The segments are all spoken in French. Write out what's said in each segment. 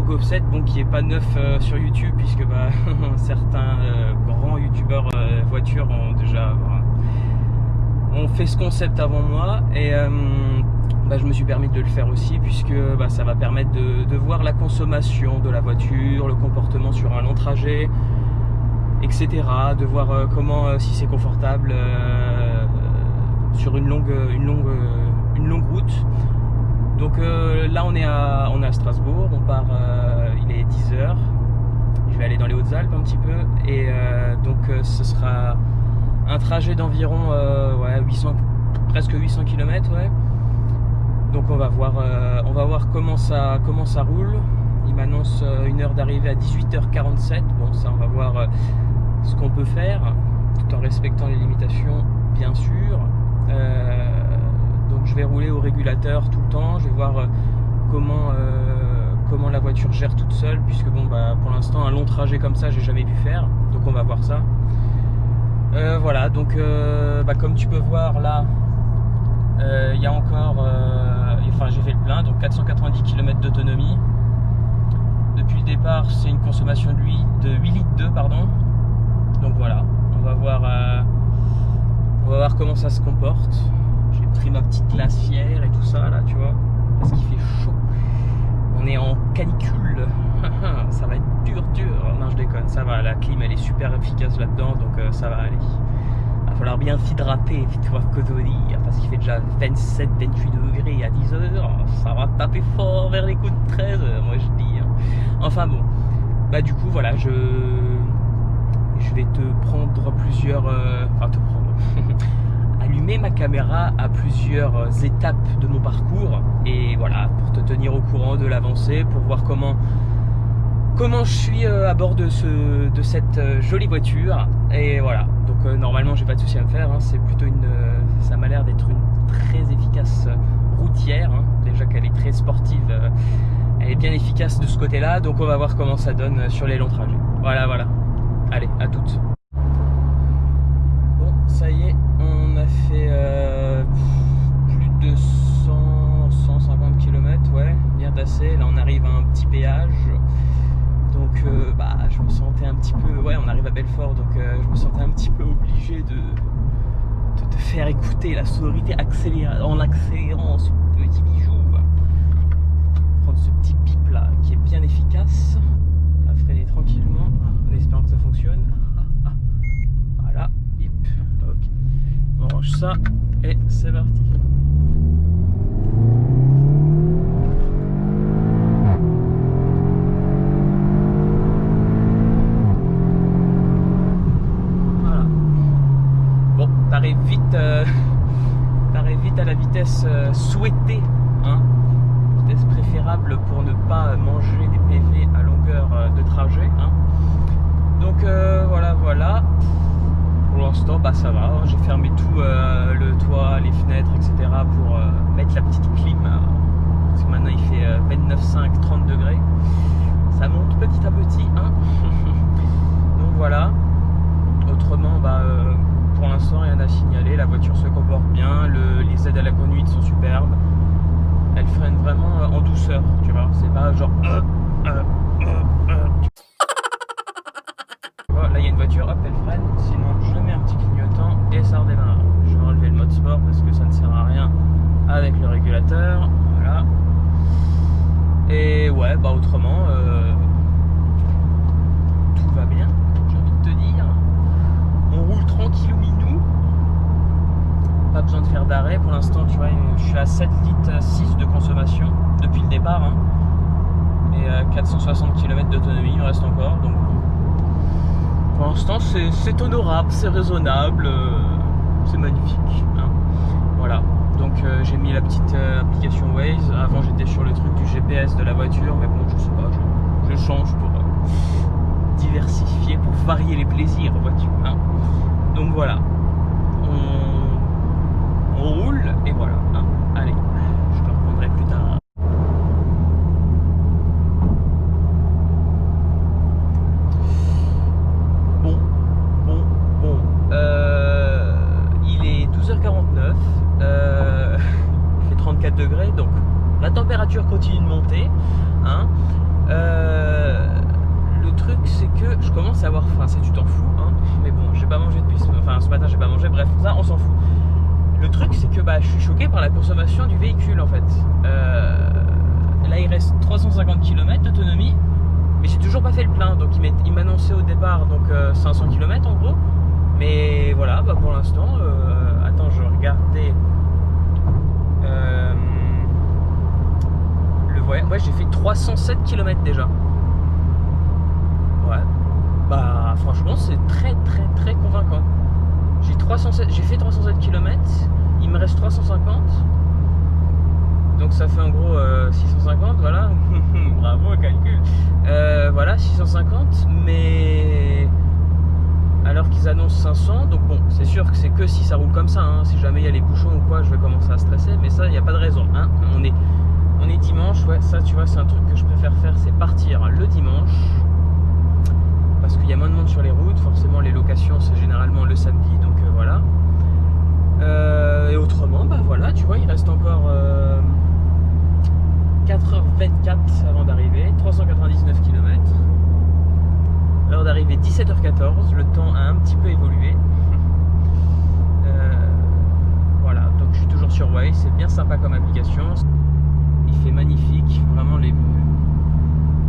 Donc Offset, bon, qui est pas neuf sur YouTube, puisque bah, certains grands youtubeurs voitures ont fait ce concept avant moi, et bah, je me suis permis de le faire aussi, puisque bah, ça va permettre de voir la consommation de la voiture, le comportement sur un long trajet, etc. De voir comment, si c'est confortable sur une longue route. Donc là on est à Strasbourg, on part, il est 10h, je vais aller dans les Hautes-Alpes un petit peu, et donc ce sera un trajet d'environ presque 800 km, ouais. Donc on va voir comment ça roule. Il m'annonce une heure d'arrivée à 18h47. Bon, ça on va voir ce qu'on peut faire, tout en respectant les limitations, bien sûr. Donc je vais rouler au régulateur tout le temps. Je vais voir comment la voiture gère toute seule, puisque bon, bah, pour l'instant un long trajet comme ça j'ai jamais pu faire. Donc on va voir ça. Voilà, donc bah, comme tu peux voir là, il y a encore, enfin j'ai fait le plein, donc 490 km d'autonomie. Depuis le départ, c'est une consommation de 8 litres 2, pardon. Donc voilà, on va voir comment ça se comporte. J'ai pris ma petite glacière et tout ça là, tu vois, parce qu'il fait chaud. On est en canicule. Ça va être dur. Non, je déconne, ça va, la clim elle est super efficace là-dedans, donc ça va aller. Il va falloir bien s'hydrater, tu vois, parce qu'il fait déjà 27-28 degrés à 10h. Ça va taper fort vers les coups de 13, moi je dis. Enfin bon, bah du coup voilà, je vais te prendre plusieurs, allumer ma caméra à plusieurs étapes de mon parcours, et voilà, pour te tenir au courant de l'avancée, pour voir comment je suis à bord de cette jolie voiture. Et voilà, donc normalement j'ai pas de souci à me faire, hein. C'est plutôt ça m'a l'air d'être une très efficace routière, hein. Déjà qu'elle est très sportive, elle est bien efficace de ce côté là, donc on va voir comment ça donne sur les longs trajets. Voilà, allez, à toutes. Bon, ça y est, on a fait plus de 150 km, ouais, bien tassé. Là on arrive à un petit péage. Donc bah, je me sentais un petit peu, ouais, on arrive à Belfort, donc je me sentais un petit peu obligé de te faire écouter la sonorité en accélérant ce petit bijou. Prendre ce petit bip là qui est bien efficace, on va freiner tranquillement en espérant que ça fonctionne. Voilà, bip, ok, on range ça et c'est parti. T'arrives vite à la vitesse souhaitée, hein, vitesse préférable pour ne pas manger des PV à longueur de trajet, hein. Donc voilà. Pour l'instant, bah ça va, hein. J'ai fermé tout, le toit, les fenêtres, etc. pour mettre la petite clim, parce que maintenant il fait 29,5, 30 degrés. Ça monte petit à petit, hein. Donc voilà. Autrement, bah pour l'instant rien à signaler, la voiture se comporte bien, les aides à la conduite sont superbes, elle freine vraiment en douceur, tu vois, c'est pas genre tu vois, là il y a une voiture, hop, elle freine, sinon je mets un petit clignotant et ça redémarre. Je vais enlever le mode sport parce que ça ne sert à rien avec le régulateur, voilà. Et ouais, bah autrement tout va bien, j'ai envie de te dire. On roule tranquillou minou, pas besoin de faire d'arrêt pour l'instant, tu vois, je suis à 7 litres 6 de consommation depuis le départ, hein. Et 460 km d'autonomie il me reste encore, donc pour l'instant c'est honorable, c'est raisonnable, c'est magnifique, hein. Voilà, donc j'ai mis la petite application Waze. Avant j'étais sur le truc du GPS de la voiture, mais bon je sais pas, je change pour diversifier, pour varier les plaisirs, vois-tu, hein. Donc voilà, on roule et voilà, hein. Allez, je te reprendrai plus tard. Bon, il est 12h49, il fait 34 degrés, donc la température continue de monter, hein. enfin ça tu t'en fous, hein. Mais bon, j'ai pas mangé depuis, enfin ce matin j'ai pas mangé, bref, ça on s'en fout. Le truc c'est que je suis choqué par la consommation du véhicule en fait. Là il reste 350 km d'autonomie, mais j'ai toujours pas fait le plein, donc il m'annonçait au départ donc 500 km en gros. Mais voilà, pour l'instant, attends, je regardais le voyage. Ouais, j'ai fait 307 km déjà. Ouais. Franchement, c'est très très très convaincant. J'ai fait 307 km, il me reste 350. Donc ça fait en gros 650, voilà. Bravo, calcul. Voilà, 650, mais alors qu'ils annoncent 500, donc bon, c'est sûr que c'est que si ça roule comme ça, hein. Si jamais il y a les bouchons ou quoi, je vais commencer à stresser, mais ça, il n'y a pas de raison, hein. On est dimanche, ouais, ça tu vois, c'est un truc que je préfère faire, c'est partir le dimanche, parce qu'il y a moins de monde sur les routes, forcément les locations c'est généralement le samedi, donc voilà. Et autrement, voilà, tu vois, il reste encore 4h24 avant d'arriver, 399 km. L'heure d'arrivée 17h14, le temps a un petit peu évolué. Voilà, donc je suis toujours sur Waze, c'est bien sympa comme application. Il fait magnifique, vraiment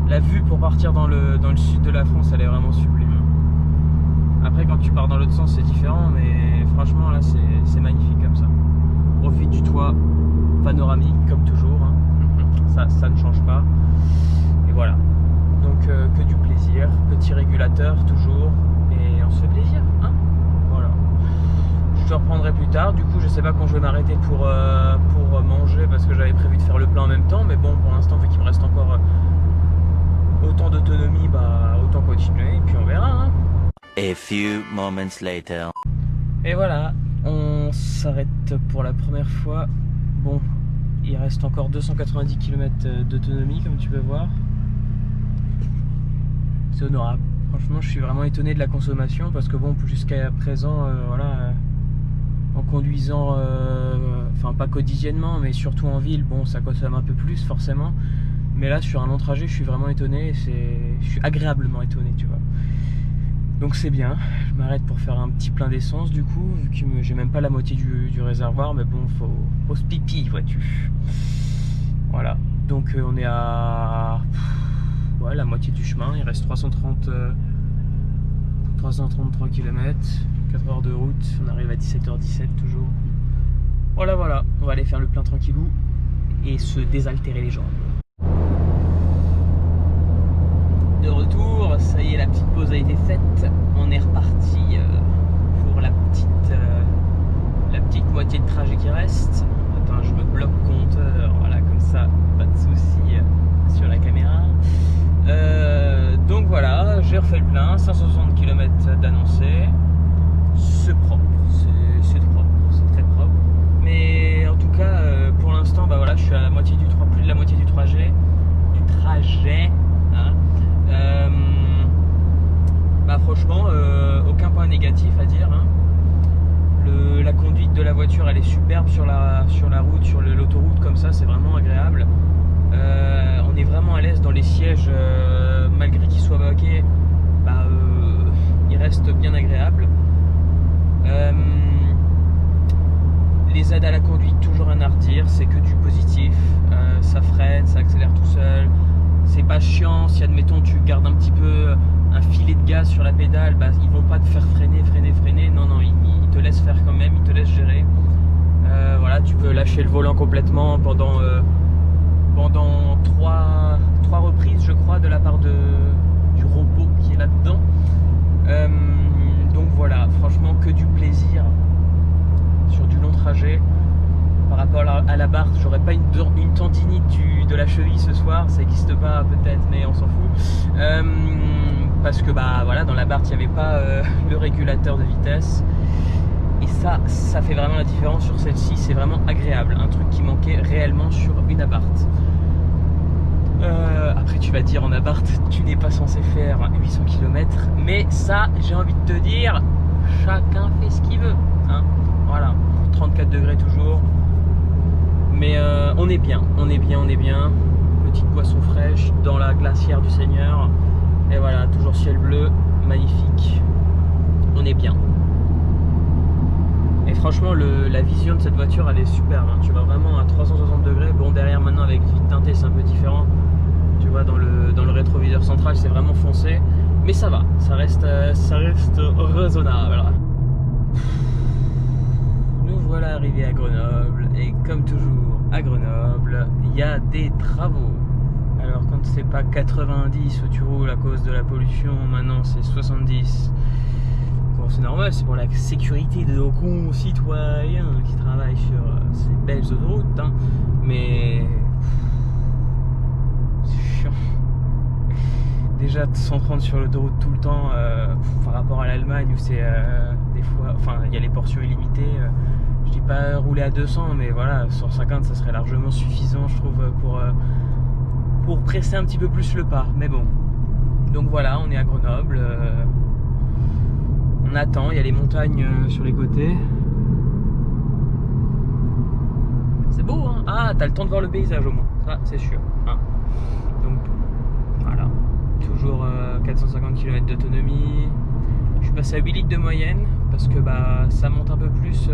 la vue pour partir dans le sud de la France, elle est vraiment sublime. Après quand tu pars dans l'autre sens c'est différent, mais franchement là c'est magnifique comme ça. Profite du toit panoramique comme toujours, hein. Ça ne change pas. Et voilà. Donc que du plaisir, petit régulateur toujours, et on se fait plaisir, hein. Voilà. Je te reprendrai plus tard, du coup je sais pas quand je vais m'arrêter pour manger, parce que j'avais prévu de faire le plein en même temps, mais bon, pour l'instant vu qu'il me reste encore autant d'autonomie, autant continuer, et puis on verra, hein. A few moments later. Et voilà, on s'arrête pour la première fois. Bon, il reste encore 290 km d'autonomie comme tu peux voir. C'est honorable. Franchement, je suis vraiment étonné de la consommation parce que bon, jusqu'à présent, voilà, en conduisant, enfin pas quotidiennement, mais surtout en ville, bon, ça consomme un peu plus forcément. Mais là, sur un long trajet, je suis vraiment étonné. Je suis agréablement étonné, tu vois. Donc c'est bien. Je m'arrête pour faire un petit plein d'essence du coup, vu que j'ai même pas la moitié du réservoir, mais bon, faut se pipi, vois-tu. Voilà. Donc on est à la moitié du chemin, il reste 333 km, 4 heures de route, on arrive à 17h17 toujours. Voilà, on va aller faire le plein tranquillou et se désaltérer les jambes. De retour, ça y est, la petite pause a été faite, on est reparti pour la petite moitié de trajet qui reste. Attends, je me bloque compteur, voilà, comme ça, pas de soucis sur la caméra. Donc voilà, j'ai refait le plein, 560 km d'annoncé. C'est propre, c'est propre, c'est très propre. Mais en tout cas, pour l'instant, voilà, je suis à la moitié plus de la moitié du trajet, hein. Franchement, aucun point négatif à dire, hein. La conduite de la voiture, elle est superbe sur la route, sur l'autoroute comme ça, c'est vraiment agréable. On est vraiment à l'aise dans les sièges, malgré qu'ils soient baqués, ils restent bien agréables. Les aides à la conduite, toujours un à redire, c'est que du positif. Ça freine, ça accélère tout seul. C'est pas chiant si admettons tu gardes un petit peu un filet de gaz sur la pédale, ils vont pas te faire freiner. Non, ils te laissent faire quand même, ils te laissent gérer. Voilà, tu peux lâcher le volant complètement pendant 3 reprises, je crois, de la part du robot qui est là-dedans. Donc voilà, franchement que du plaisir sur du long trajet. Par rapport à la Barthe, j'aurais pas une tendinite de la cheville ce soir, ça n'existe pas peut-être, mais on s'en fout. Parce que voilà, dans la Barthe, il n'y avait pas le régulateur de vitesse. Et ça fait vraiment la différence sur celle-ci, c'est vraiment agréable. Un truc qui manquait réellement sur une Abarth. Après tu vas dire, en Abarth, tu n'es pas censé faire 800 km. Mais ça, j'ai envie de te dire, chacun fait ce qu'il veut, hein. Voilà, 34 degrés toujours. Mais on est bien. Petite boisson fraîche dans la glacière du Seigneur. Et voilà, toujours ciel bleu, magnifique. On est bien. Et franchement, la vision de cette voiture, elle est superbe. Hein. Tu vas vraiment à 360 degrés. Bon, derrière maintenant avec vide teinté, c'est un peu différent. Tu vois, dans le rétroviseur central, c'est vraiment foncé. Mais ça va, ça reste raisonnable. Nous voilà arrivés à Grenoble. Et comme toujours, à Grenoble, il y a des travaux. Alors quand c'est pas 90 où tu roules à cause de la pollution, maintenant c'est 70. Bon, c'est normal, c'est pour la sécurité de nos concitoyens qui travaillent sur ces belles autoroutes, hein. Mais c'est chiant. Déjà 130 sur l'autoroute tout le temps par rapport à l'Allemagne où c'est des fois, enfin il y a les portions illimitées. Je dis pas rouler à 200, mais voilà, 150 ça serait largement suffisant, je trouve, pour presser un petit peu plus le pas. Mais bon, donc voilà, on est à Grenoble. On attend, il y a les montagnes sur les côtés. C'est beau, hein. Ah, t'as le temps de voir le paysage au moins, ça c'est sûr, hein. Donc voilà, toujours 450 km d'autonomie. Je suis passé à 8 litres de moyenne parce que bah, ça monte un peu plus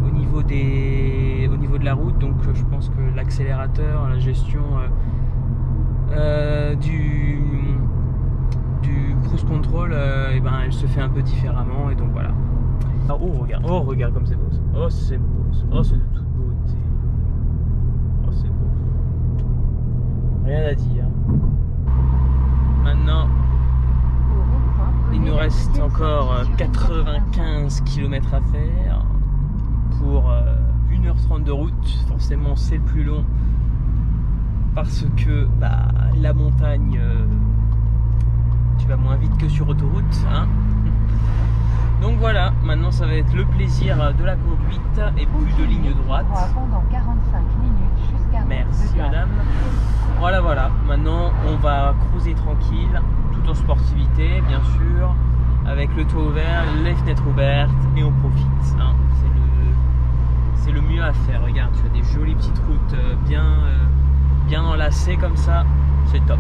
au niveau de la route. Donc je pense que l'accélérateur, la gestion du cruise control, et ben, elle se fait un peu différemment. Et donc voilà. Ah, oh regarde comme c'est beau ça. Oh c'est beau ça. Oh c'est de toute beauté. Oh c'est beau. Rien à dire. Maintenant, il nous reste encore 95 km à faire pour 1h30 de route. Forcément c'est le plus long parce que bah, la montagne, tu vas moins vite que sur autoroute, hein. Donc voilà, maintenant ça va être le plaisir de la conduite et plus de ligne droite. Pendant 45 minutes jusqu'à merci madame. Voilà, maintenant on va cruiser tranquille, tout en sportivité bien sûr, avec le toit ouvert, les fenêtres ouvertes et on profite, hein. C'est le mieux à faire. Regarde, tu as des jolies petites routes bien enlacées comme ça, c'est top.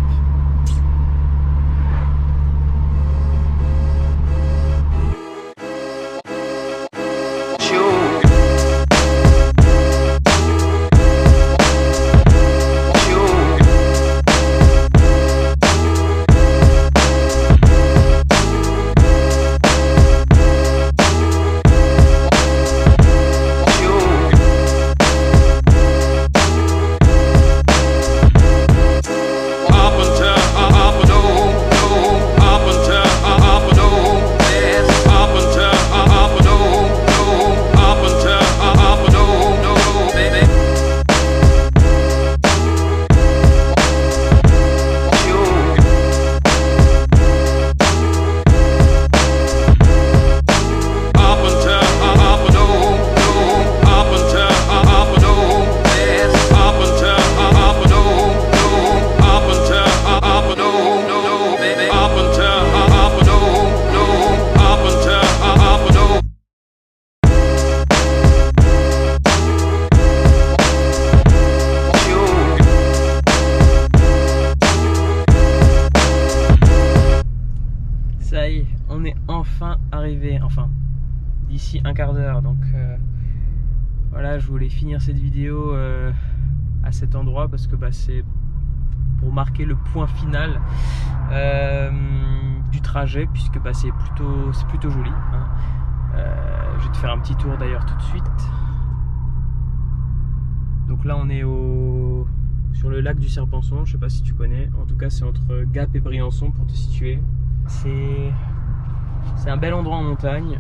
Ça y est, on est enfin arrivé, enfin d'ici un quart d'heure. Donc voilà, je voulais finir cette vidéo à cet endroit parce que bah, c'est pour marquer le point final du trajet, puisque bah, c'est plutôt joli, hein. Je vais te faire un petit tour d'ailleurs tout de suite. Donc là on est sur le lac du Serpenson, je sais pas si tu connais, en tout cas c'est entre Gap et Briançon pour te situer. C'est un bel endroit en montagne,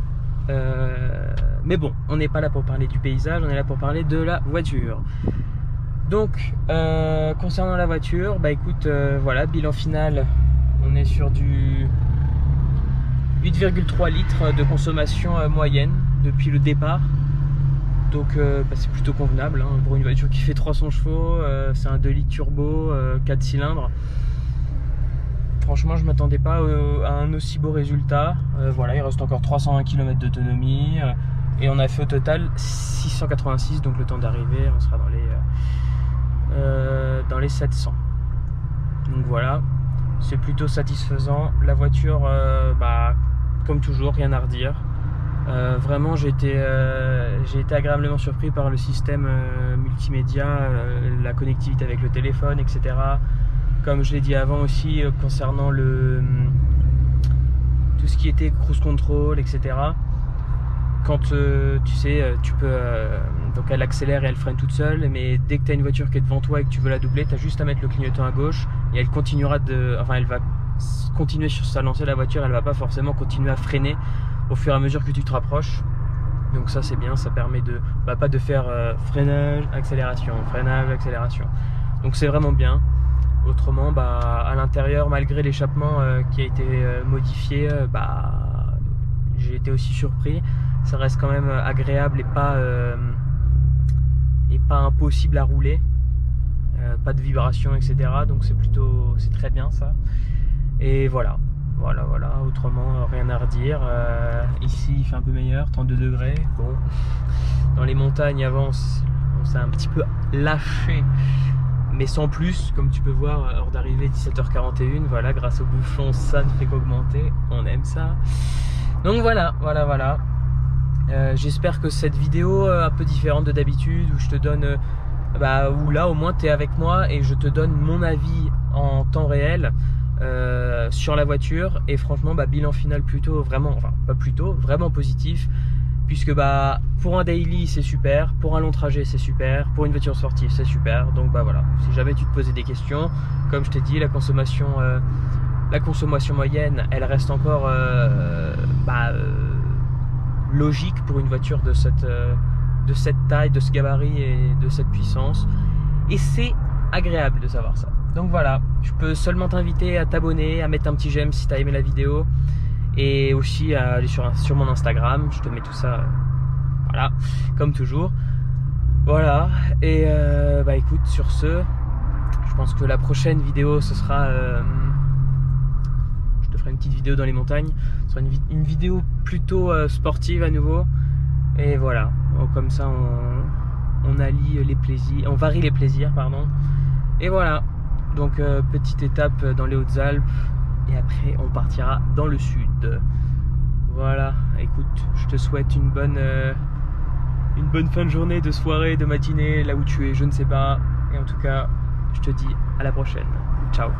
mais bon, on n'est pas là pour parler du paysage, on est là pour parler de la voiture. Donc concernant la voiture, bah écoute, voilà, bilan final, on est sur du 8,3 litres de consommation moyenne depuis le départ. Donc bah, c'est plutôt convenable, hein, pour une voiture qui fait 300 chevaux, c'est un 2 litres turbo, 4 cylindres. Franchement, je ne m'attendais pas à un aussi beau résultat. Voilà, il reste encore 320 km d'autonomie et on a fait au total 686, donc le temps d'arriver, on sera dans les 700. Donc voilà, c'est plutôt satisfaisant. La voiture, comme toujours, rien à redire. Vraiment, j'ai été agréablement surpris par le système multimédia, la connectivité avec le téléphone, etc. Comme je l'ai dit avant aussi, concernant tout ce qui était cruise control, etc. Quand tu sais, tu peux donc elle accélère et elle freine toute seule, mais dès que tu as une voiture qui est devant toi et que tu veux la doubler, tu as juste à mettre le clignotant à gauche et elle va continuer sur sa lancée, la voiture, elle va pas forcément continuer à freiner au fur et à mesure que tu te rapproches. Donc ça c'est bien, ça permet de pas de faire freinage, accélération. Donc c'est vraiment bien. Autrement, à l'intérieur, malgré l'échappement qui a été modifié, j'ai été aussi surpris. Ça reste quand même agréable et pas impossible à rouler. Pas de vibration, etc. Donc c'est très bien ça. Et voilà. Autrement, rien à redire. Ici, il fait un peu meilleur, 32 degrés. Bon, dans les montagnes avant, on s'est un petit peu lâché, mais sans plus. Comme tu peux voir, heure d'arrivée 17h41. Voilà, grâce au bouchon, ça ne fait qu'augmenter. On aime ça. Donc voilà. J'espère que cette vidéo un peu différente de d'habitude, où je te donne, où là au moins tu es avec moi et je te donne mon avis en temps réel sur la voiture. Et franchement, bilan final vraiment positif, puisque pour un daily c'est super, pour un long trajet c'est super, pour une voiture sportive c'est super. Donc voilà, si jamais tu te posais des questions, comme je t'ai dit, la consommation moyenne, elle reste encore logique pour une voiture de cette taille, de ce gabarit et de cette puissance, et c'est agréable de savoir ça. Donc voilà, je peux seulement t'inviter à t'abonner, à mettre un petit j'aime si tu as aimé la vidéo, et aussi à aller sur mon Instagram. Je te mets tout ça, voilà, comme toujours. Voilà, et écoute, sur ce, je pense que la prochaine vidéo, ce sera je te ferai une petite vidéo dans les montagnes. Ce sera une vidéo plutôt sportive à nouveau. Et voilà, comme ça on allie les plaisirs, on varie les plaisirs, pardon. Et voilà, donc petite étape dans les Hautes-Alpes, et après on partira dans le sud. Voilà, écoute, je te souhaite une bonne fin de journée, de soirée, de matinée, là où tu es, je ne sais pas. Et en tout cas, je te dis à la prochaine. Ciao.